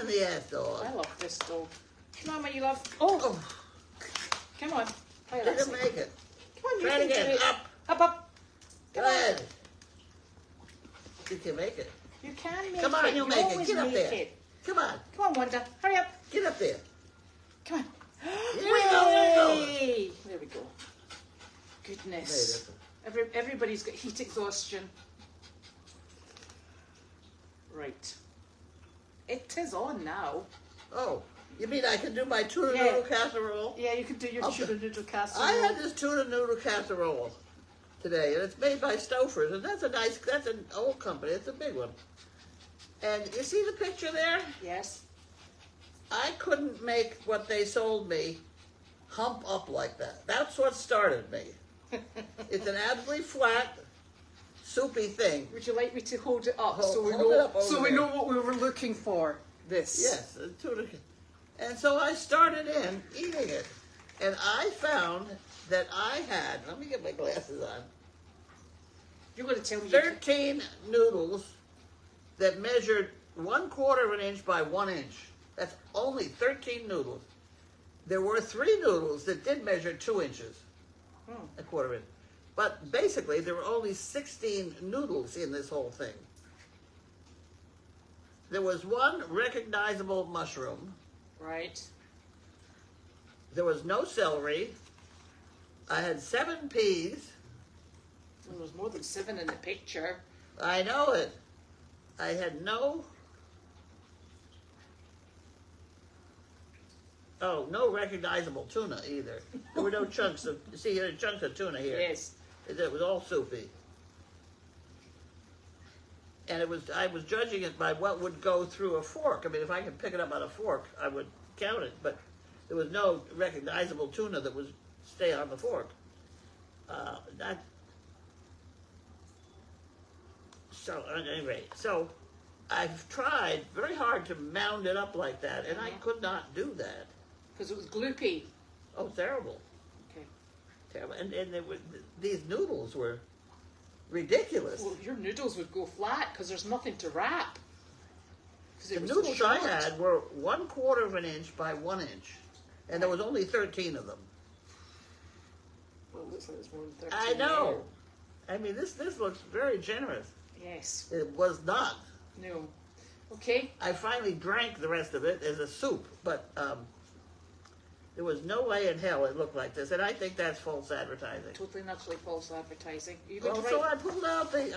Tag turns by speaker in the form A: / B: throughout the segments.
A: the ass, dog.
B: I love this dog. Come on, my love. Oh. Come on. Oh,
A: Didn't make it.
B: Come on, you
A: Try it
B: can do
A: again.
B: it.
A: Up.
B: Up, up.
A: Go ahead. You can make it.
B: You can make
A: Come on,
B: it.
A: you make it.
B: always
A: Get up
B: make
A: there.
B: it.
A: Come on.
B: Come on, Wanda. Hurry up.
A: Get up there.
B: Come on.
A: Here we go.
B: Yay! There we go. Goodness. Everybody's got heat exhaustion. Right. It is on now.
A: Oh, you mean I can do my tuna noodle casserole?
B: Yeah, you can do your tuna noodle casserole.
A: I had this tuna noodle casserole today, and it's made by Stouffer's, and that's an old company. It's a big one. And you see the picture there?
B: Yes.
A: I couldn't make what they sold me hump up like that. That's what started me. It's an absolutely flat, soupy thing.
B: Would you like me to hold it up
A: Hold
B: we
A: it
B: know
A: up over
B: we
A: there.
B: know what we were looking for? This.
A: Yes, tuna. And so I started in eating it, and I found that I had. Let me get my glasses on.
B: You're going to tell me
A: 13 noodles that measured 1/4 of an inch by 1 inch. That's only 13 noodles. There were 3 noodles that did measure 2 inches, a quarter inch. But basically, there were only 16 noodles in this whole thing. There was 1 recognizable mushroom.
B: Right.
A: There was no celery. I had 7 peas.
B: There was more than 7 in the picture.
A: I know it. I had no recognizable tuna either. There were no chunks of, see, there are chunks of tuna here.
B: Yes.
A: It was all soupy. And I was judging it by what would go through a fork. I mean, if I could pick it up on a fork, I would count it, but there was no recognizable tuna that would stay on the fork. So, at any rate, so I've tried very hard to mound it up like that, and I could not do that.
B: Because it was gloopy.
A: Oh, terrible.
B: Okay.
A: Terrible. And these noodles were ridiculous.
B: Well, your noodles would go flat because there's nothing to wrap.
A: The noodles I had were 1/4 of an inch by 1 inch, and there was only 13 of them.
B: Well, it looks like there's more than 13.
A: I know. I mean, this looks very generous.
B: Yes.
A: It was not.
B: No. Okay.
A: I finally drank the rest of it as a soup, but there was no way in hell it looked like this, and I think that's false advertising.
B: Totally naturally false advertising. Are you
A: Well,
B: going to
A: so
B: write?
A: I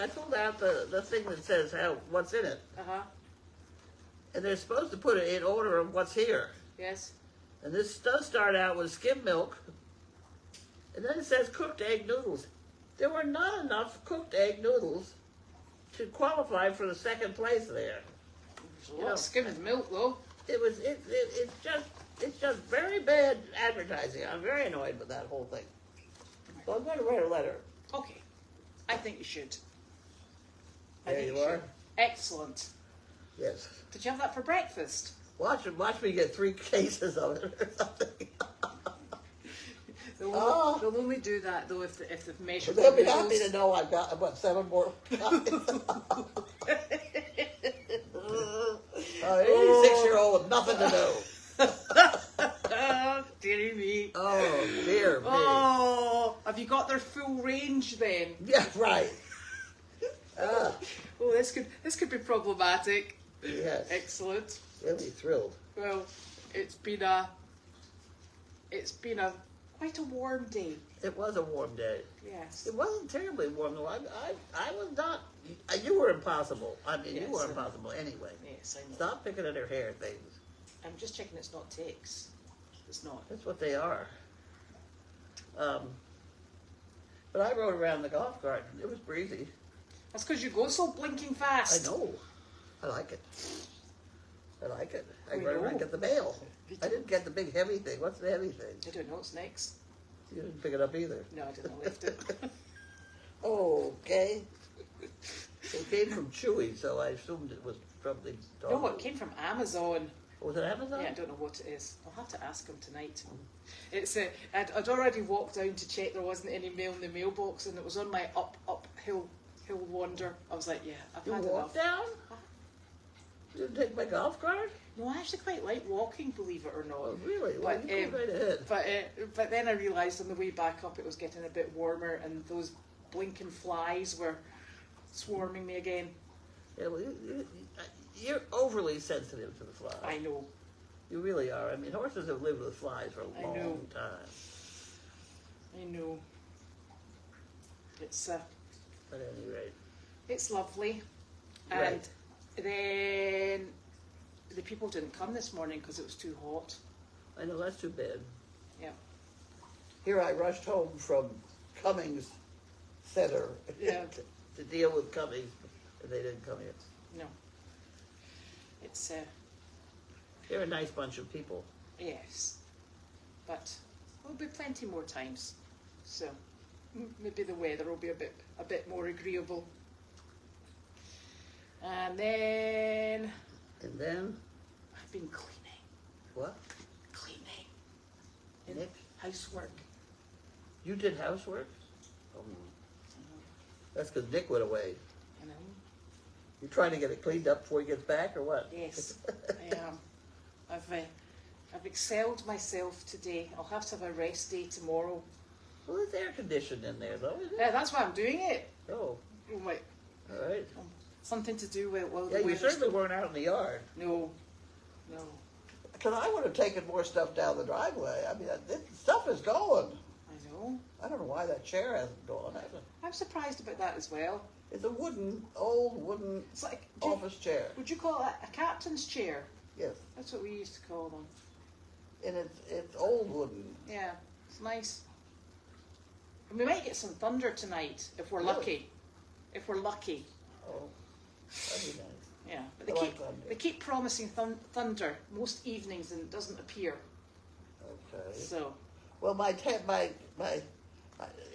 A: pulled out the thing that says what's in it, and they're supposed to put it in order of what's here.
B: Yes.
A: And this does start out with skim milk, and then it says cooked egg noodles. There were not enough cooked egg noodles to qualify for the second place there.
B: There's a lot of skimmed milk, though.
A: It's just very bad advertising. I'm very annoyed with that whole thing. So I'm going to write a letter.
B: Okay. I think you should.
A: There you are.
B: Excellent.
A: Yes.
B: Did you have that for breakfast?
A: Watch me get 3 cases of it or something.
B: They'll only do that though if they've measured.
A: They'll be happy to know I've got 7 more. 86-year-old with nothing to do.
B: Oh, dearie me.
A: Oh, dear me.
B: Oh, have you got their full range then?
A: Yeah, right.
B: Oh, this could be problematic.
A: Yes.
B: Excellent.
A: They'll be thrilled.
B: Well, it's been a quite a warm day.
A: It was a warm day.
B: Yes.
A: It wasn't terribly warm though. I was not. You were impossible. I mean,
B: Yes,
A: you were
B: I know.
A: impossible anyway.
B: Yes, I know.
A: Stop picking at her hair things.
B: I'm just checking it's not ticks. It's not.
A: That's what they are. But I rode around the golf cart. It was breezy.
B: That's because you go so blinking fast.
A: I know. I like it. I like it. I
B: We
A: rode around and
B: know.
A: get the mail. I didn't get the big heavy thing. What's the heavy thing?
B: I don't know what's next.
A: You didn't pick it up either.
B: No, I didn't lift it.
A: Okay. It came from Chewy, so I assumed it was from the dog.
B: No, it came from Amazon.
A: Was it Amazon?
B: Yeah, I don't know what it is. I'll have to ask him tonight. It's I'd already walked down to check there wasn't any mail in the mailbox, and it was on my uphill wander. I was like, yeah, I've
A: You
B: had
A: walked
B: enough.
A: down? You didn't take my golf cart?
B: No, I actually quite like walking, believe it or not.
A: Oh, really? Well,
B: But,
A: you go right ahead.
B: But then I realised on the way back up it was getting a bit warmer, and those blinking flies were swarming me again.
A: Yeah, well, you're overly sensitive to the flies.
B: I know.
A: You really are. I mean, horses have lived with flies for a
B: I know.
A: long time.
B: I know. It's
A: At any rate.
B: it's lovely,
A: Right.
B: and then the people didn't come this morning because it was too hot.
A: I know, that's too bad.
B: Yeah.
A: Here I rushed home from Cummings Center
B: Yeah.
A: to deal with Cummings, and they didn't come here.
B: No. It's
A: They're a nice bunch of people.
B: yes, but there'll be plenty more times. So maybe the weather will be a bit more agreeable. And then
A: And then,
B: I've been cleaning.
A: what?
B: Cleaning. And
A: Nick?
B: housework.
A: You did housework? Oh, that's because Nick went away.
B: You know.
A: You trying to get it cleaned up before he gets back, or what?
B: Yes, I am. I've excelled myself today. I'll have to have a rest day tomorrow.
A: Well, it's air conditioned in there, though, isn't it?
B: Yeah, that's why I'm doing it.
A: Oh,
B: Oh my,
A: all right.
B: something to do with
A: Yeah,
B: the
A: you
B: weather's
A: certainly
B: still-
A: weren't out in the yard.
B: No.
A: Because I would have taken more stuff down the driveway. I mean, this stuff is going.
B: I know.
A: I don't know why that chair hasn't gone.
B: I'm surprised about that as well.
A: It's a old wooden
B: It's like,
A: office chair.
B: would you call it a captain's chair?
A: Yes,
B: That's what we used to call them.
A: and it's old wooden.
B: Yeah, it's nice. And we might get some thunder tonight if we're
A: Really?
B: lucky. If we're lucky.
A: Oh, that'd be nice.
B: Yeah, but
A: I like thunder.
B: they keep promising thunder most evenings and it doesn't appear.
A: Okay.
B: So
A: Well,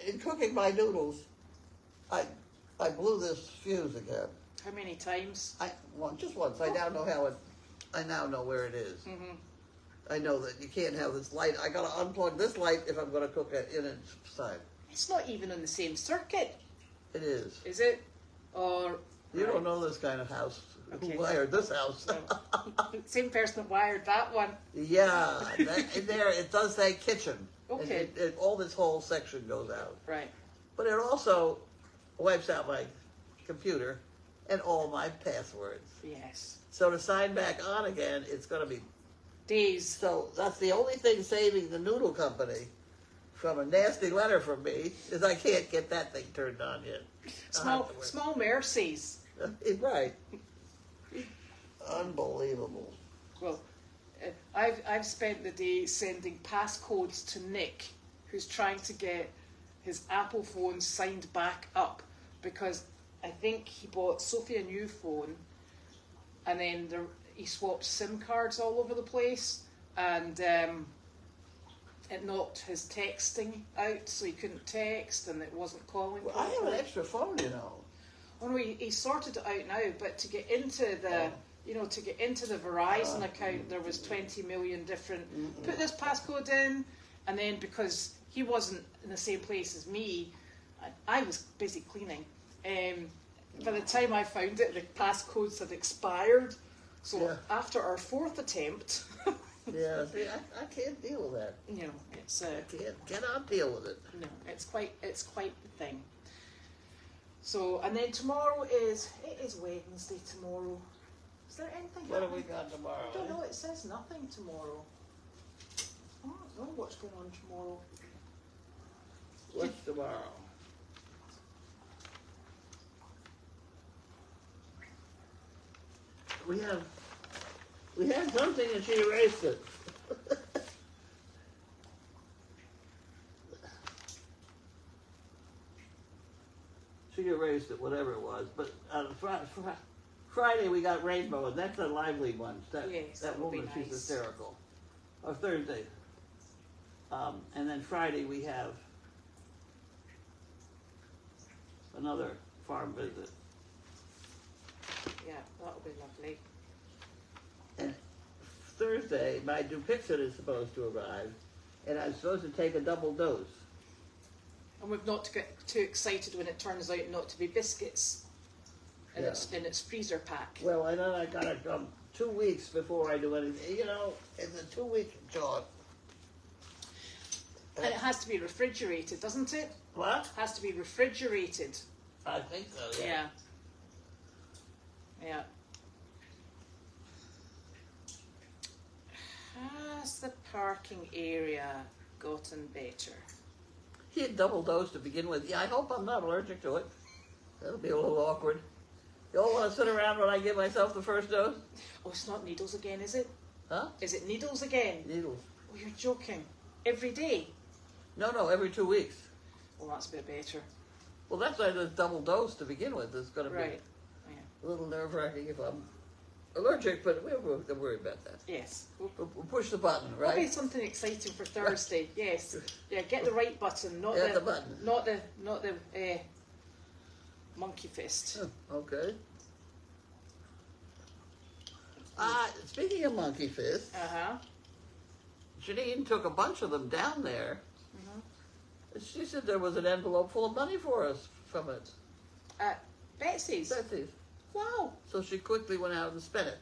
A: in cooking my noodles, I blew this fuse again.
B: how many times?
A: Just once. I now know I now know where it is.
B: Mm-hmm.
A: I know that you can't have this light. I gotta unplug this light if I'm gonna cook it in inside.
B: It's not even on the same circuit,
A: It is.
B: is it? Or
A: You don't know this kind of house.
B: Okay.
A: Who wired this house?
B: same person that wired that one.
A: Yeah, in there it does say kitchen.
B: Okay.
A: And all this whole section goes out.
B: Right.
A: But it also wipes out my computer and all my passwords.
B: Yes.
A: So to sign back on again, it's going to be...
B: Days.
A: So that's the only thing saving the noodle company from a nasty letter from me is I can't get that thing turned on yet.
B: Small mercies.
A: Right. Unbelievable.
B: Well, I've spent the day sending passcodes to Nick, who's trying to get his Apple phone signed back up because I think he bought Sophie a new phone, and then he swapped SIM cards all over the place, and it knocked his texting out, so he couldn't text, and it wasn't calling.
A: Well, I have an extra phone, you know.
B: Oh no, he sorted it out now, but to get into the to get into the Verizon account, there was 20 million different. Put this passcode in, and then because he wasn't in the same place as me, I was busy cleaning. By the time I found it, the passcodes had expired. So after our fourth attempt,
A: Yeah, see, I can't deal with that.
B: it's
A: I cannot deal with it.
B: no, it's quite the thing. So, and then tomorrow it is Wednesday tomorrow. Is there anything
A: What have
B: happening?
A: we got tomorrow?
B: I don't know, it says nothing tomorrow. I don't know what's going on tomorrow.
A: What's tomorrow? We had something and she erased it. She erased it, whatever it was. But Friday we got Rainbow, and that's a lively one.
B: Yes,
A: that
B: that would be
A: woman, she's
B: nice.
A: hysterical. Or Thursday. And then Friday we have another farm visit.
B: Yeah, that'll be lovely.
A: And Thursday, my Dupixent is supposed to arrive, and I'm supposed to take a double dose.
B: And we've not to get too excited when it turns out not to be biscuits in its freezer pack.
A: Well, and then I gotta 2 weeks before I do anything. You know, it's a 2-week jog.
B: And it has to be refrigerated, doesn't it?
A: What?
B: It has to be refrigerated.
A: I think so, yeah.
B: Yeah. Yeah. Has the parking area gotten better?
A: He had double dose to begin with. Yeah, I hope I'm not allergic to it. That'll be a little awkward. You all want to sit around when I give myself the first dose?
B: Oh, it's not needles again, is it?
A: Huh?
B: Is it needles again?
A: Needles.
B: Oh, you're joking. Every day?
A: No, every 2 weeks.
B: Well, that's a bit better.
A: Well, that's why the double dose to begin with. It's going to be
B: Right. Yeah.
A: a little nerve-wracking if I'm allergic, but we don't worry about that.
B: Yes.
A: We'll push the button, right?
B: Maybe something exciting for Thursday. Yes. Yeah. Get the right button, not
A: Yeah,
B: the
A: the button.
B: not the monkey fist.
A: Oh, okay. Speaking of monkey fist, Janine took a bunch of them down there. She said there was an envelope full of money for us from it.
B: Betsy's.
A: Betsy's.
B: Wow.
A: So she quickly went out and spent it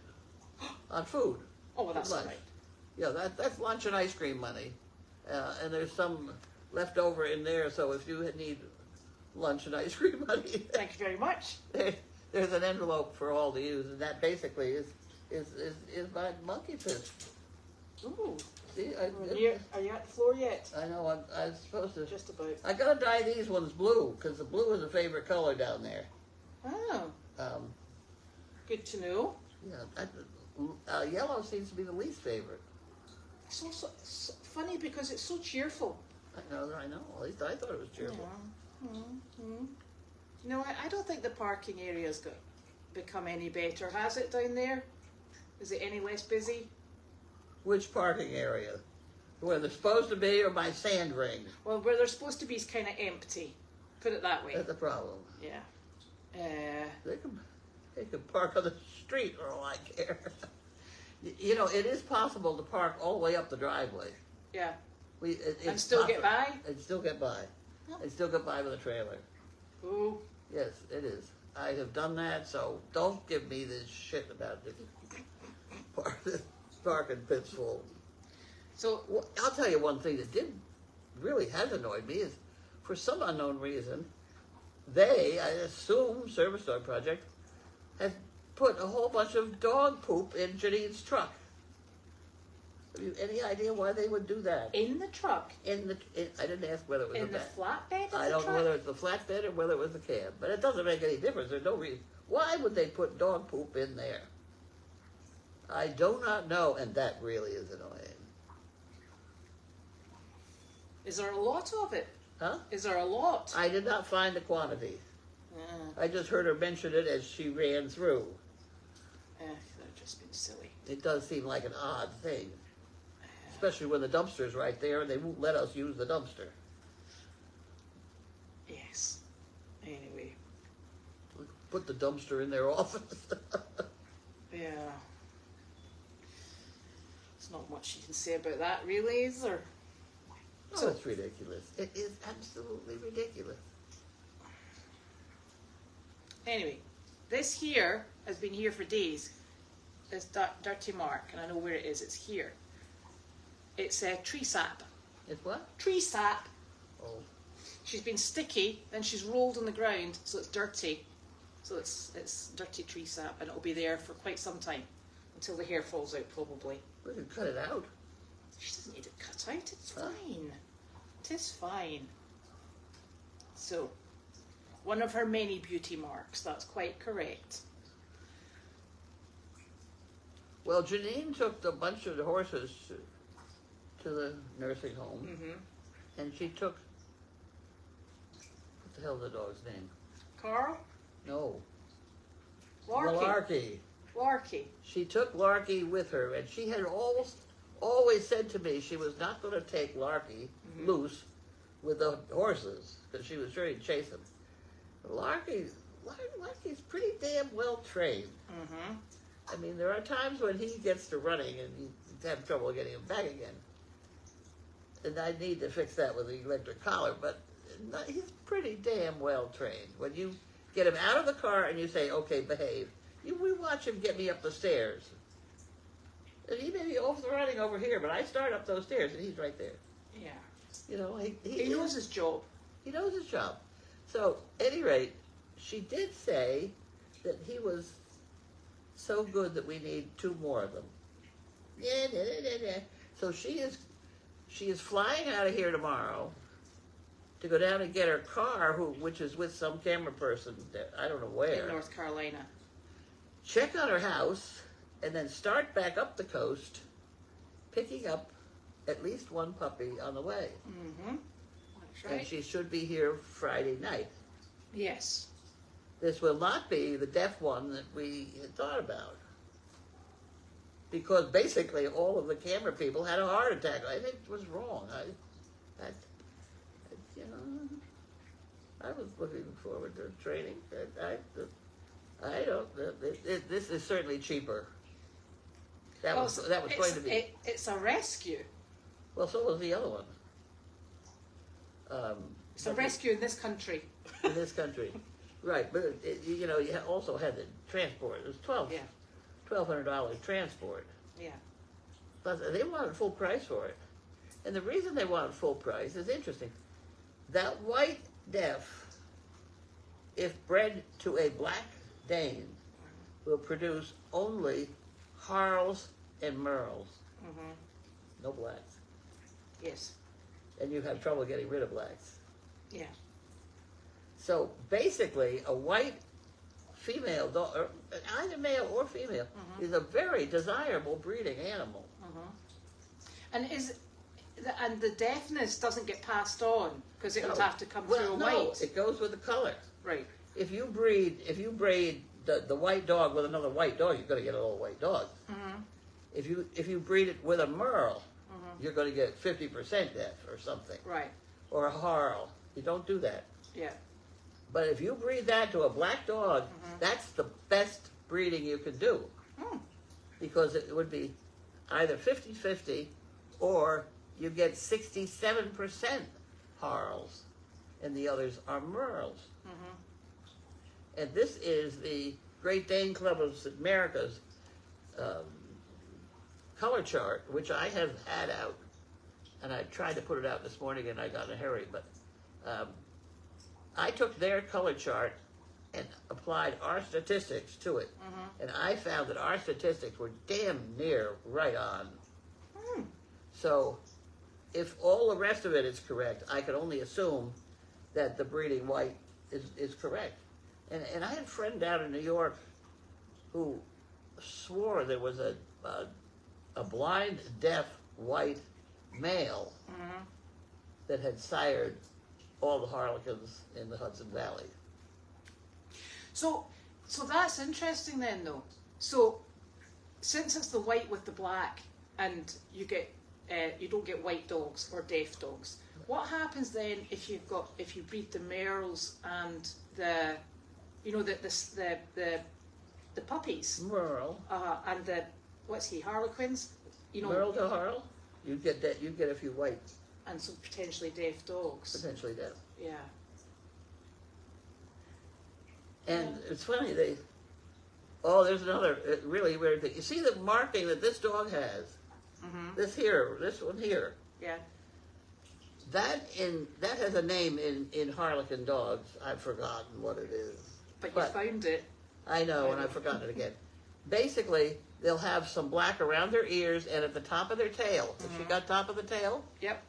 A: on food.
B: Oh, well, that's all
A: lunch.
B: right.
A: Yeah, that's lunch and ice cream money. And there's some left over in there, so if you need lunch and ice cream money,
B: Thank you very much.
A: there's an envelope for all to use, and that basically is my monkey fist.
B: Ooh.
A: See,
B: Are you at the floor yet?
A: I know I'm supposed to.
B: Just about.
A: I gotta dye these ones blue because the blue is a favorite color down there.
B: Oh. Good to know.
A: Yeah, yellow seems to be the least favorite.
B: It's also funny because it's so cheerful.
A: I know. At least I thought it was cheerful.
B: No, I don't think the parking area's become any better. Has it down there? Is it any less busy?
A: Which parking area? Where they're supposed to be, or my sand ring?
B: Well, where they're supposed to be is kind of empty. Put it that way.
A: That's the problem.
B: Yeah.
A: They can park on the street for all I care. You know, it is possible to park all the way up the driveway.
B: Yeah.
A: It's
B: And still get by?
A: And still get by.
B: Oh.
A: And still get by with a trailer.
B: Ooh.
A: Yes, it is. I have done that, so don't give me this shit about this parking pits full.
B: So
A: Well, I'll tell you one thing that really has annoyed me is, for some unknown reason, I assume Service Dog Project, has put a whole bunch of dog poop in Janine's truck. Have you any idea why they would do that?
B: in the truck,
A: I didn't ask whether it was
B: in the flatbed of
A: I
B: the
A: don't
B: truck.
A: know whether it's the flatbed or whether it was the cab, but it doesn't make any difference. There's no reason. Why would they put dog poop in there? I do not know, and that really is annoying.
B: Is there a lot of it?
A: Huh?
B: Is there a lot?
A: I did not find the quantity. I just heard her mention it as she ran through.
B: They've just been silly.
A: It does seem like an odd thing, especially when the dumpster's right there and they won't let us use the dumpster.
B: Yes. Anyway.
A: Put the dumpster in their office.
B: Yeah. There's not much you can say about that, really, is there?
A: Oh, it's ridiculous. It is absolutely ridiculous.
B: Anyway, this here has been here for days. This dirty mark, and I know where it is. It's here. It's tree sap.
A: It's what?
B: Tree sap.
A: Oh.
B: She's been sticky, then she's rolled on the ground, so it's dirty. So it's dirty tree sap, and it'll be there for quite some time, until the hair falls out, probably.
A: We can cut it out.
B: She doesn't need it cut out. It's fine. It is fine. So, one of her many beauty marks. That's quite correct.
A: Well, Janine took a bunch of the horses to the nursing home, and she took, what the hell's the dog's name?
B: Carl?
A: No.
B: Larky.
A: Larky.
B: Larky.
A: She took Larky with her, and she had always said to me she was not going to take Larky loose with the horses, because she was sure he'd chase him. Larky's pretty damn well trained. I mean, there are times when he gets to running and you have trouble getting him back again. And I need to fix that with the electric collar, but he's pretty damn well trained. When you get him out of the car and you say, okay, behave, we watch him get me up the stairs. And he may be off the running over here, but I start up those stairs and he's right there.
B: Yeah.
A: You know,
B: He knows his job.
A: He knows his job. So, at any rate, she did say that he was so good that we need 2 more of them. So she is flying out of here tomorrow to go down and get her car, which is with some camera person that I don't know where.
B: In North Carolina.
A: Check on her house, and then start back up the coast, picking up at least 1 puppy on the way.
B: Mm-hmm. That's right.
A: And she should be here Friday night.
B: Yes.
A: This will not be the deaf one that we had thought about. Because basically all of the camera people had a heart attack. I think it was wrong. I was looking forward to training. I don't. This is certainly cheaper. That was going to be.
B: It's a rescue.
A: Well, so was the other one.
B: It's a rescue in this country.
A: In this country, right? But you also had the transport. It was $1,200 transport.
B: Yeah.
A: Plus, they wanted full price for it, and the reason they wanted full price is interesting. That white deaf, if bred to a black Dane, will produce only Harls and Merles.
B: Mm-hmm.
A: No blacks.
B: Yes.
A: And you have trouble getting rid of blacks.
B: Yeah.
A: So basically, a white female dog, or either male or female, is a very desirable breeding animal.
B: And and the deafness doesn't get passed on because it would have to come through a white.
A: It goes with the color.
B: Right.
A: If you breed the white dog with another white dog, you're going to get an old white dog.
B: Mm-hmm.
A: If you breed it with a Merle, you're going to get 50% deaf or something.
B: Right.
A: Or a Harl. You don't do that.
B: Yeah.
A: But if you breed that to a black dog, that's the best breeding you can do. Because it would be either 50-50 or you get 67% Harls and the others are Merles. And this is the Great Dane Club of America's color chart, which I have had out. And I tried to put it out this morning and I got in a hurry, but I took their color chart and applied our statistics to it. And I found that our statistics were damn near right on. So if all the rest of it is correct, I can only assume that the breeding white is correct. And I had a friend down in New York who swore there was a blind, deaf, white male that had sired all the Harlequins in the Hudson Valley.
B: So that's interesting then, though. So since it's the white with the black, and you don't get white dogs or deaf dogs, what happens then if you breed the Merles and the puppies?
A: Merle.
B: And the Harlequins?
A: Merle to Harl? You get that. You get a few white.
B: And some potentially deaf dogs.
A: Potentially deaf.
B: Yeah.
A: And it's funny, there's another really weird thing. You see the marking that this dog has? This one here.
B: Yeah.
A: That has a name in Harlequin dogs. I've forgotten what it is.
B: But you found it.
A: I know, and I've forgotten it again. Basically, they'll have some black around their ears and at the top of their tail. Has she got top of the tail?
B: Yep.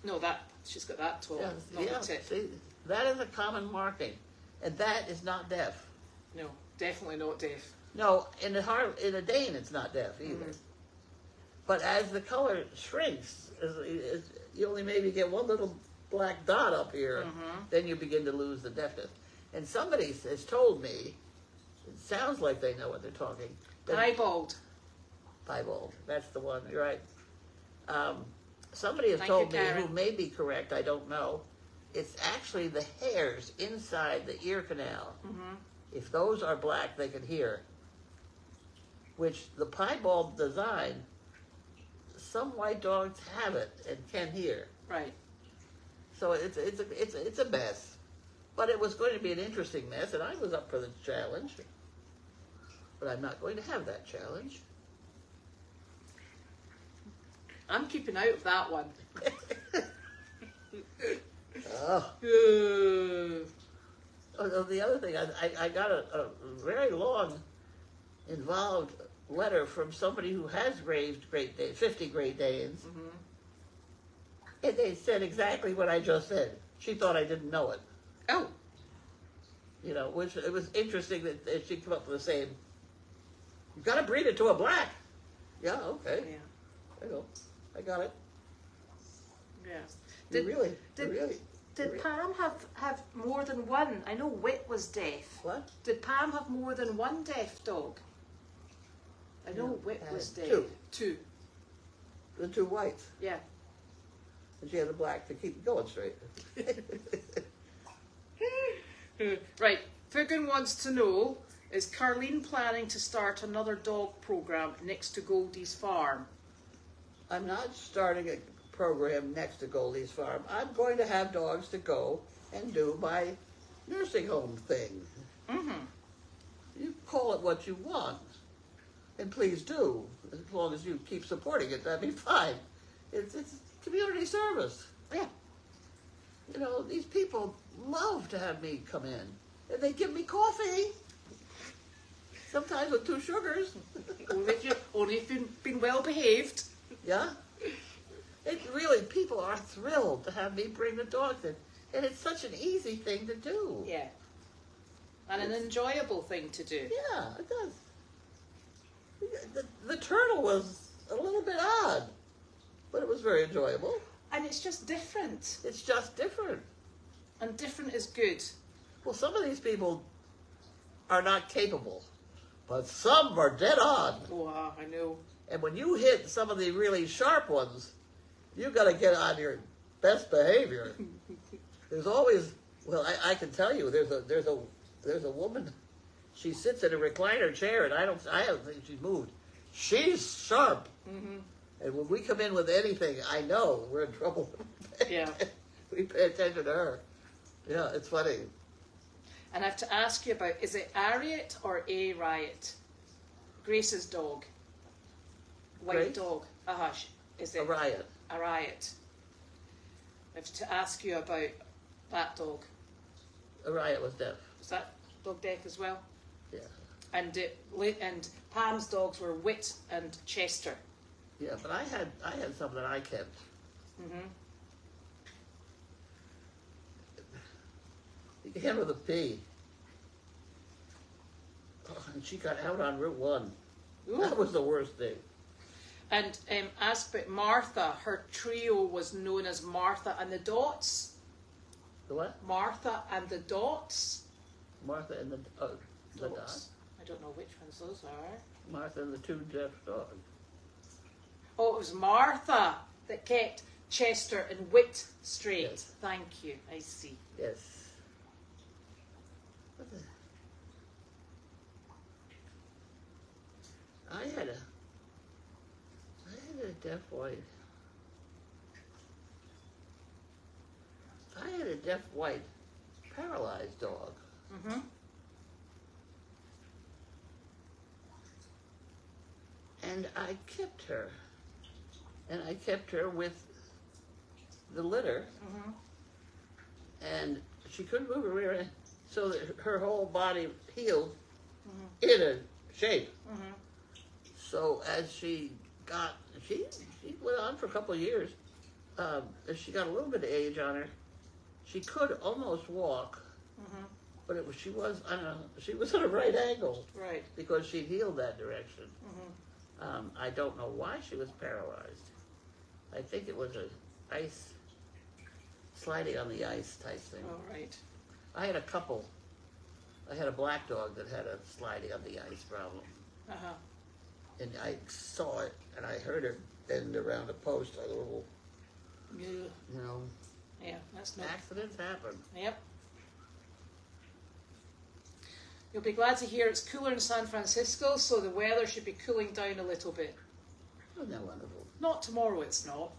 B: No, she's got that tall.
A: Yeah, see, that is a common marking. And that is not deaf.
B: No, definitely not deaf.
A: No, in a Dane, it's not deaf either. But as the color shrinks, you only maybe get one little black dot up here, then you begin to lose the deafness. And somebody has told me, it sounds like they know what they're talking.
B: Piebald.
A: Piebald, that's the one, you're right. Somebody has told me, who may be correct, I don't know, it's actually the hairs inside the ear canal. If those are black, they can hear. Which the piebald design, some white dogs have it and can hear.
B: Right.
A: So it's a mess. But it was going to be an interesting mess, and I was up for the challenge. But I'm not going to have that challenge.
B: I'm keeping out of that one.
A: Oh. Oh, the other thing, I got a very long, involved letter from somebody who has raised Great Danes, 50 Great Danes. And they said exactly what I just said. She thought I didn't know it.
B: Oh.
A: You know, which it was interesting that she came up with the same. You've got to breed it to a black. Yeah, okay.
B: Yeah.
A: I know. I got it.
B: Yeah.
C: Did Pam have more than one? I know Wit was deaf.
A: What?
B: Did Pam have more than one deaf dog? I know Wit was deaf. Two.
A: The two whites.
B: Yeah.
A: And she had the black to keep it going straight.
B: Right. Fugan wants to know, is Carlene planning to start another dog program next to Goldy's farm?
A: I'm not starting a program next to Goldy's farm. I'm going to have dogs to go and do my nursing home thing. You call it what you want, and please do, as long as you keep supporting it. That'd be fine. It's community service.
B: Yeah.
A: You know, these people love to have me come in, and they give me coffee. Sometimes with 2 sugars.
B: only if you've been well behaved.
A: Yeah. It really, people are thrilled to have me bring the dogs in. And it's such an easy thing to do.
B: Yeah. And an enjoyable thing to do.
A: Yeah, it does. The turtle was a little bit odd, but it was very enjoyable.
B: And it's just different.
A: It's just different.
B: And different is good.
A: Well, some of these people are not capable, but some are dead on.
B: Oh, I know.
A: And when you hit some of the really sharp ones, you got to get on your best behavior. There's always, well, I can tell you, there's a woman. She sits in a recliner chair, and I don't think she's moved. She's sharp. And when we come in with anything, I know we're in trouble.
B: Yeah.
A: We pay attention to her. Yeah, it's funny.
B: And I have to ask you about, is it Ariet or A Riot? Grace's dog. White
A: Grace?
B: dog. Is it
A: A riot.
B: A Riot? I have to ask you about that dog.
A: A riot was deaf.
B: Was that dog deaf as well?
A: Yeah.
B: And Pam's dogs were Wit and Chester.
A: Yeah, but I had some that I kept. The hen with a P. Oh, and she got out on Route 1.
B: Ooh.
A: That was the worst thing.
B: And asked about Martha. Her trio was known as Martha and the Dots.
A: The what?
B: Martha and the Dots.
A: Martha and the dog.
B: I don't know which ones those are.
A: Martha and the 2 deaf dogs.
B: Oh, it was Martha that kept Chester and Wit straight.
A: Yes.
B: Thank you. I see.
A: Yes. What the? I had a deaf white. I had a deaf white paralyzed dog. And I kept her. And I kept her with the litter. And she couldn't move her rear end, so that her whole body healed in a shape. So as she got, she went on for a couple of years. As she got a little bit of age on her, she could almost walk, but she was at a right angle,
B: Right.
A: because she'd healed that direction. I don't know why she was paralyzed. I think it was a ice, sliding on the ice type thing.
B: All right.
A: I had a couple. I had a black dog that had a sliding on the ice problem. And I saw it, and I heard her bend around a post, a little, you know,
B: Yeah, that's not.
A: accidents happen.
B: Yep. You'll be glad to hear it's cooler in San Francisco, so the weather should be cooling down a little bit.
A: Isn't that wonderful?
B: Not tomorrow, it's not.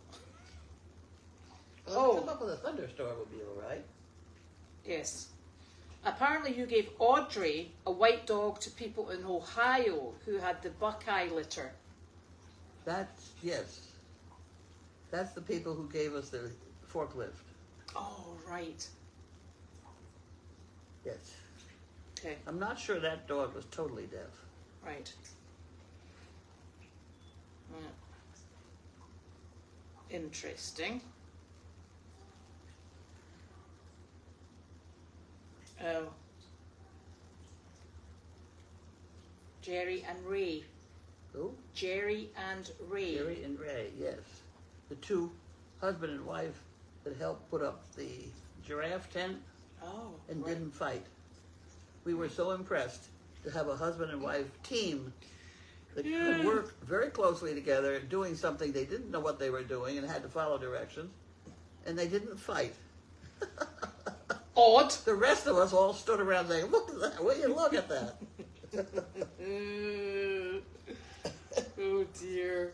A: Well, come up with a thunderstorm would be all right.
B: Yes. Apparently you gave Audrey a white dog to people in Ohio who had the Buckeye litter.
A: That's, yes. That's the people who gave us the forklift.
B: Oh, right.
A: Yes.
B: Okay,
A: I'm not sure that dog was totally deaf.
B: right. Interesting. Oh. Jerry and Ray.
A: Who?
B: Jerry and Ray.
A: Jerry and Ray, yes. The two husband and wife that helped put up the giraffe tent
B: Oh,
A: and
B: right.
A: didn't fight. We were so impressed to have a husband and wife team that could work very closely together doing something they didn't know what they were doing and had to follow directions, and they didn't fight.
B: Odd.
A: The rest of us all stood around saying, look at that, will you look at that?
B: Oh dear.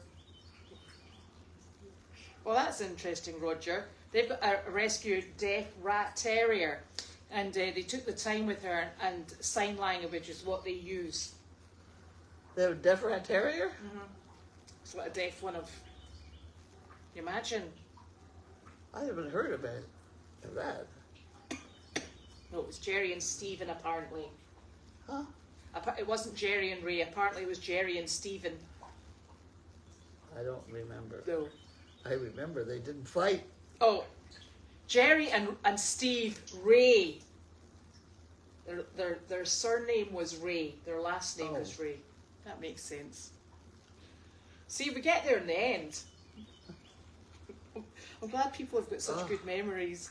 B: Well, that's interesting, Roger. They've got a rescued deaf rat terrier, and they took the time with her, and sign language is what they use.
A: They have a deaf rat terrier?
B: It's what a deaf one of. You imagine?
A: I haven't heard of that.
B: No, it was Jerry and Stephen apparently.
A: Huh?
B: It wasn't Jerry and Ray. Apparently, it was Jerry and Stephen.
A: I don't remember.
B: No.
A: I remember they didn't fight.
B: Oh, Jerry and Steve Ray. Their surname was Ray. Their last name was Ray. That makes sense. See, we get there in the end. I'm glad people have got such good memories.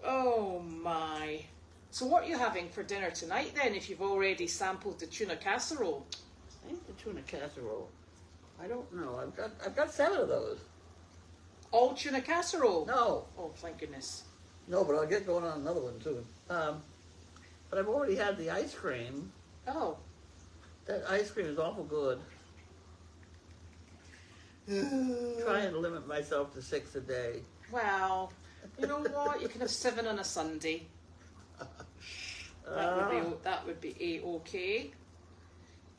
B: Oh my. So what are you having for dinner tonight then, if you've already sampled the tuna casserole?
A: I think the tuna casserole. I don't know. I've got 7 of those.
B: All tuna casserole?
A: No.
B: Oh, thank goodness.
A: No, but I'll get going on another one too. But I've already had the ice cream.
B: Oh.
A: That ice cream is awful good. Try and limit myself to 6 a day.
B: Well, you know what? You can have 7 on a Sunday. That would be A-okay.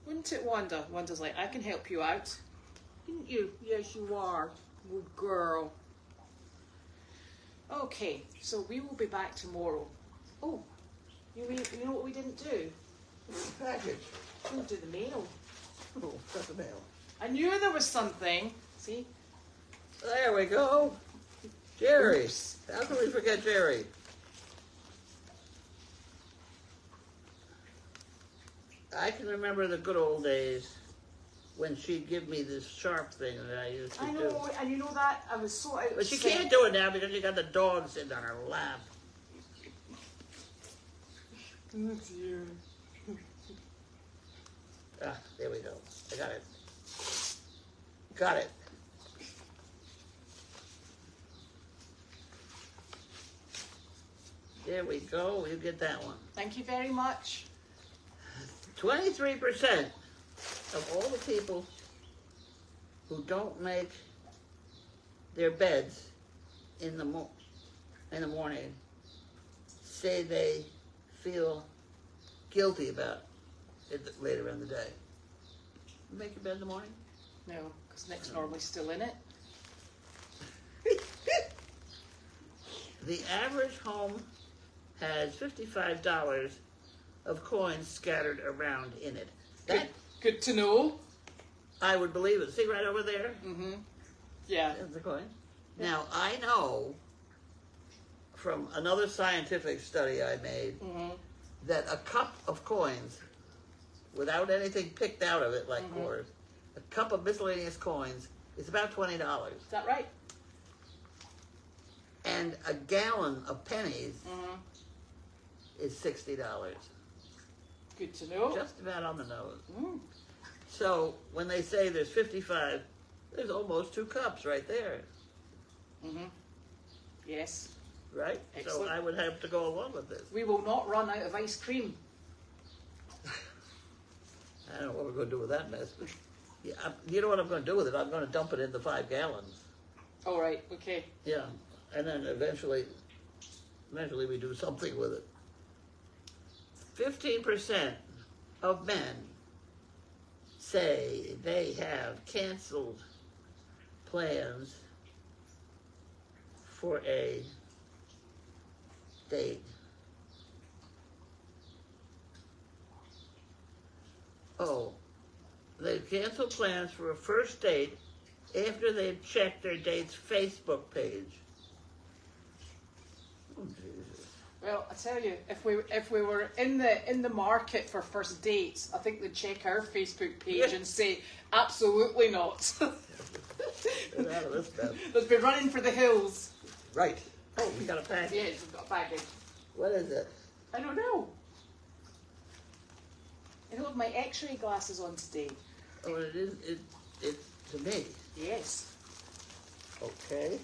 B: Wouldn't it, Wanda? Wanda's like, I can help you out. Didn't you? Yes, you are. Good girl. Okay, so we will be back tomorrow. Oh, you know what we didn't do?
A: Package.
B: We didn't do the mail.
A: Oh, got the mail.
B: I knew there was something. See?
A: There we go. Jerry.
B: Oops.
A: How can we forget Jerry? I can remember the good old days when she'd give me this sharp thing that I used to do.
B: I know, and you know that? I was so out.
A: But she can't do it now because she got the dog sitting on her lap.
B: Oh dear.
A: Ah, there we go. I got it. Got it. There we go. You get that one.
B: Thank you very much.
A: 23% of all the people who don't make their beds in the morning say they feel guilty about it later in the day. You make your bed in the morning?
B: No, because Nick's normally still in it.
A: The average home has $55 of coins scattered around in it. That,
B: Good to know.
A: I would believe it. See right over there?
B: Mm-hmm. Yeah.
A: There's the coin. Now, I know from another scientific study I made that a cup of coins, without anything picked out of it like quarters, a cup of miscellaneous coins is about $20.
B: Is that right?
A: And a gallon of pennies is $60.
B: Good to know.
A: Just about on the nose.
B: Mm.
A: So when they say there's 55, there's almost 2 cups right there.
B: Mm-hmm. Yes.
A: Right?
B: Excellent.
A: So I would have to go along with this.
B: We will not run out of ice cream.
A: I don't know what we're going to do with that mess. But yeah, you know what I'm going to do with it? I'm going to dump it in the 5 gallons.
B: All right. Okay.
A: Yeah. And then eventually we do something with it. 15% of men say they have canceled plans for a date. Oh, they've canceled plans for a first date after they've checked their date's Facebook page. Oh, Jesus.
B: Well, I tell you, if we were in the market for first dates, I think they'd check our Facebook page and say, absolutely not.
A: Get out of this mess.
B: They'd be running for the hills.
A: Right. Oh, we got a package.
B: Yes, we've got a package.
A: What is it?
B: I don't know. I don't have my X-ray glasses on today.
A: Oh, it's to me.
B: Yes.
A: Okay.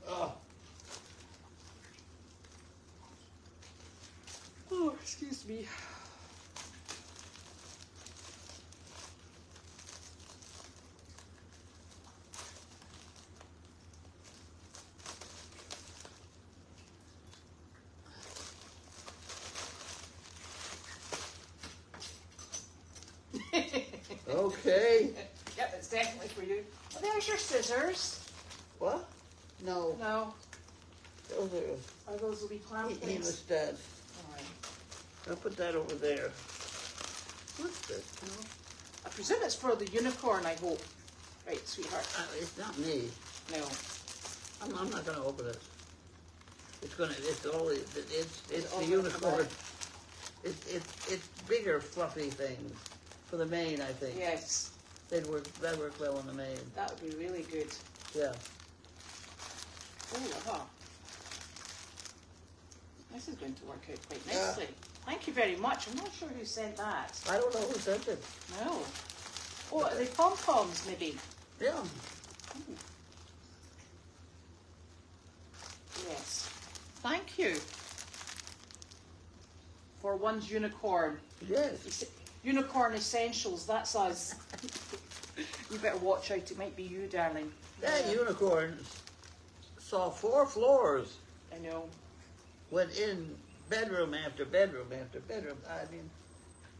A: Oh.
B: Oh, excuse me.
A: Okay.
B: Yep, it's definitely for you. Well, there's your scissors.
A: What? No.
B: No.
A: Those are
B: Are those will be clamp
A: he
B: things?
A: was dead.
B: Alright.
A: I'll put that over there. What's this?
B: I presume it's for the unicorn, I hope. Right, sweetheart.
A: It's not me.
B: No.
A: I'm not going to open it. It's
B: all
A: the
B: gonna come
A: unicorn.
B: out.
A: It's bigger fluffy things for the mane, I think.
B: Yes,
A: That work well in the mane.
B: that would be really good.
A: Yeah.
B: Oh, aha. This is going to work out quite nicely. Thank you very much. I'm not sure who sent that.
A: I don't know who sent it.
B: No. Oh, are they pom-poms, maybe?
A: Yeah.
B: Ooh. Yes. Thank you. For one's unicorn.
A: Yes.
B: Unicorn essentials, that's us. You better watch out, it might be you, darling.
A: That unicorn saw 4 floors,
B: I know.
A: went in bedroom after bedroom after bedroom. I mean,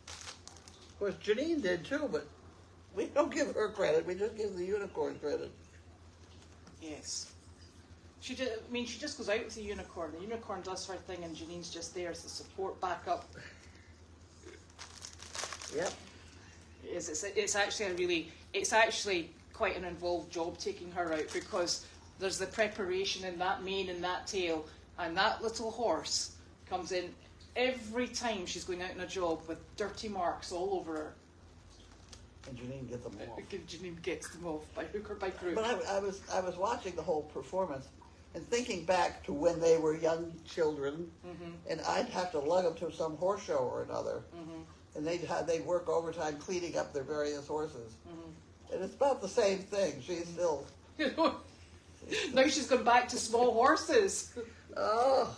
A: of course, Janine did too, but we don't give her credit. We just give the unicorn credit.
B: Yes. She just goes out with the unicorn. The unicorn does her thing and Janine's just there as the support backup.
A: Yep.
B: It's actually quite an involved job taking her out because there's the preparation in that mane and that tail, and that little horse comes in every time she's going out on a job with dirty marks all over her.
A: And Janine gets them off.
B: Janine gets them off by hook or by crook.
A: But I was watching the whole performance and thinking back to when they were young children, and I'd have to lug them to some horse show or another, and they'd work overtime cleaning up their various horses, and it's about the same thing. She's still.
B: Now she's gone back to small horses.
A: Oh,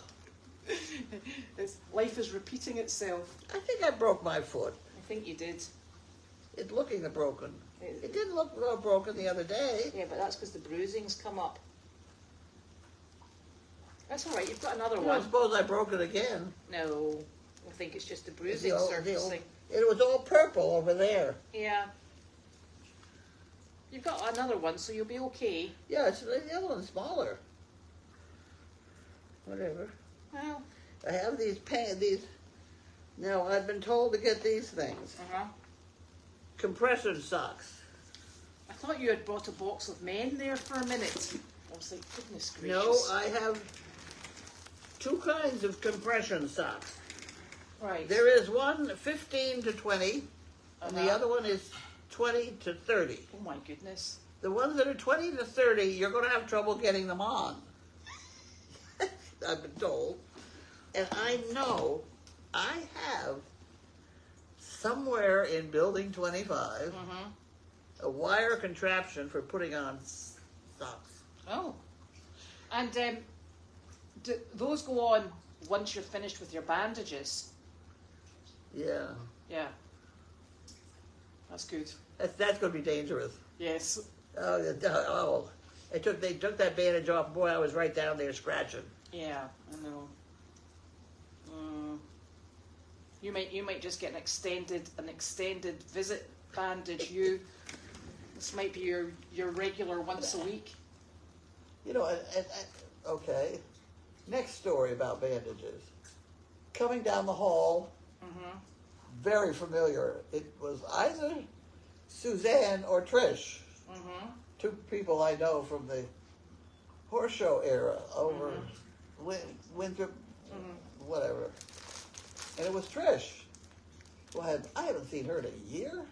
B: Life is repeating itself.
A: I think I broke my foot.
B: I think you did.
A: It's looking broken. It didn't look broken the other day.
B: Yeah, but that's because the bruising's come up. That's all right. You've got another
A: I
B: one.
A: suppose I broke it again.
B: No, I think it's just the bruising
A: The old-
B: surfacing.
A: It was all purple over there.
B: Yeah. You've got another one, so you'll be okay.
A: Yeah, the other one's smaller. Whatever.
B: Well.
A: I have these. Now I've been told to get these things. Compression socks.
B: I thought you had brought a box of men there for a minute. I was like, goodness gracious.
A: No, I have 2 kinds of compression socks.
B: Right.
A: There is one 15 to 20, and the other one is 20 to 30.
B: Oh my goodness.
A: The ones that are 20 to 30, you're going to have trouble getting them on. I've been told. And I know I have somewhere in building 25 a wire contraption for putting on socks.
B: Oh. And do those go on once you're finished with your bandages?
A: Yeah.
B: Yeah. That's good.
A: That's going to be dangerous.
B: Yes.
A: They took that bandage off. Boy, I was right down there scratching.
B: Yeah, I know. You might just get an extended visit bandage. This might be your regular once a week.
A: You know, okay. Next story about bandages. Coming down the hall, very familiar. It was either Suzanne or Trish. Two people I know from the horse show era over winter, whatever. And it was Trish. Well, I haven't seen her in a year.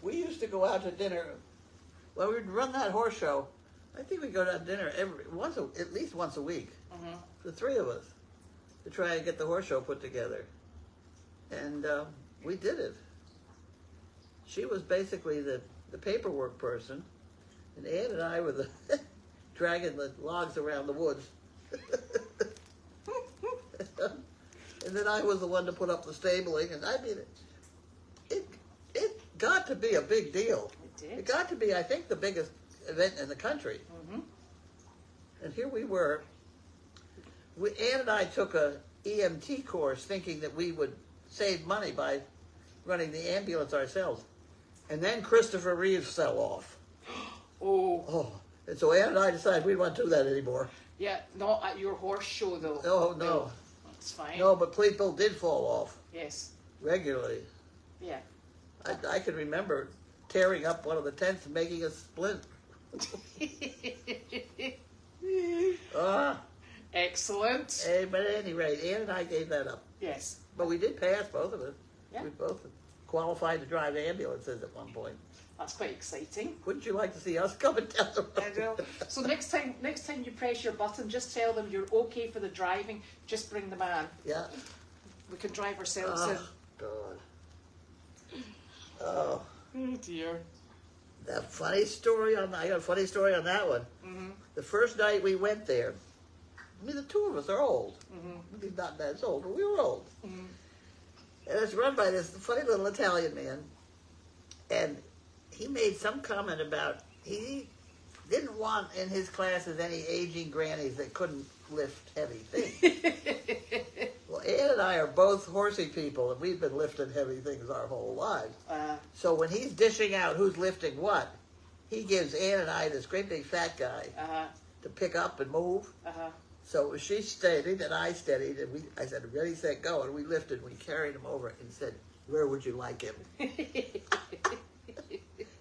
A: We used to go out to dinner. Well, we'd run that horse show. I think we go to dinner at least once a week. The three of us, to try and get the horse show put together. And we did it. She was basically the paperwork person, and Ann and I were the dragging the logs around the woods. And then I was the one to put up the stabling, and I mean, it got to be a big deal.
B: It did.
A: It got to be, I think, the biggest event in the country. And here we were. Ann and I took a EMT course thinking that we would save money by running the ambulance ourselves. And then Christopher Reeves fell off.
B: Oh.
A: And so Ann and I decided we didn't want to do that anymore.
B: Yeah, not at your horse show though.
A: Oh, no.
B: That's fine.
A: No, but people did fall off
B: Yes.
A: regularly.
B: Yeah.
A: I can remember tearing up one of the tents and making a splint.
B: Excellent.
A: But at any rate, Ann and I gave that up.
B: Yes.
A: But we did pass, both of us.
B: Yeah.
A: We both qualified to drive ambulances at one point.
B: That's quite exciting.
A: Wouldn't you like to see us coming down the road?
B: I know. So next time you press your button, just tell them you're okay for the driving. Just bring the man.
A: Yeah.
B: We can drive ourselves in.
A: God. Oh.
B: Oh dear.
A: That funny story on I got a funny story on that one. The first night we went there, I mean the two of us are old. Maybe not that old, but we were old. And it's run by this funny little Italian man, and he made some comment about he didn't want in his classes any aging grannies that couldn't lift heavy things. Well, Ann and I are both horsey people, and we've been lifting heavy things our whole lives. So when he's dishing out who's lifting what, he gives Ann and I, this great big fat guy, to pick up and move. So she steadied and I steadied, and I said, ready, set, go. And we lifted, and we carried him over and said, where would you like him?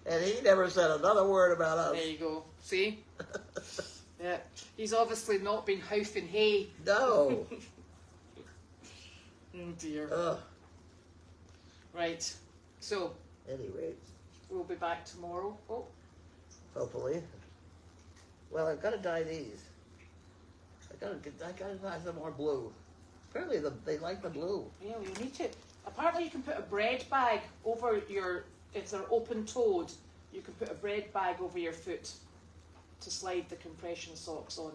A: And he never said another word about us.
B: There you go. See? Yeah. He's obviously not been hoofing hay.
A: No.
B: Oh dear.
A: Ugh.
B: Right. So,
A: Anyway,
B: we'll be back tomorrow. Oh.
A: hopefully. Well, I've got to dye these. I gotta dye some more blue. Apparently they like the blue.
B: Yeah, you need to. Apparently you can put a bread bag over if they're open-toed, you can put a bread bag over your foot to slide the compression socks on.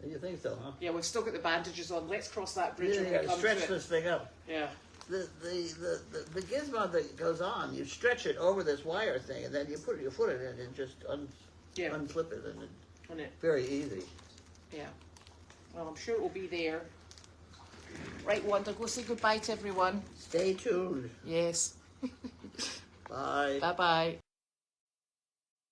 A: You think so, huh?
B: Yeah, we've still got the bandages on. Let's cross that bridge
A: Yeah,
B: when
A: you
B: we
A: gotta
B: come
A: stretch
B: to it.
A: this thing up.
B: Yeah.
A: The gizmo that goes on, you stretch it over this wire thing, and then you put your foot in it and just unclip it, and it's very easy.
B: Yeah. Well, I'm sure it will be there. Right, Wanda, go say goodbye to everyone.
A: Stay tuned.
B: Yes.
A: Bye.
B: Bye-bye.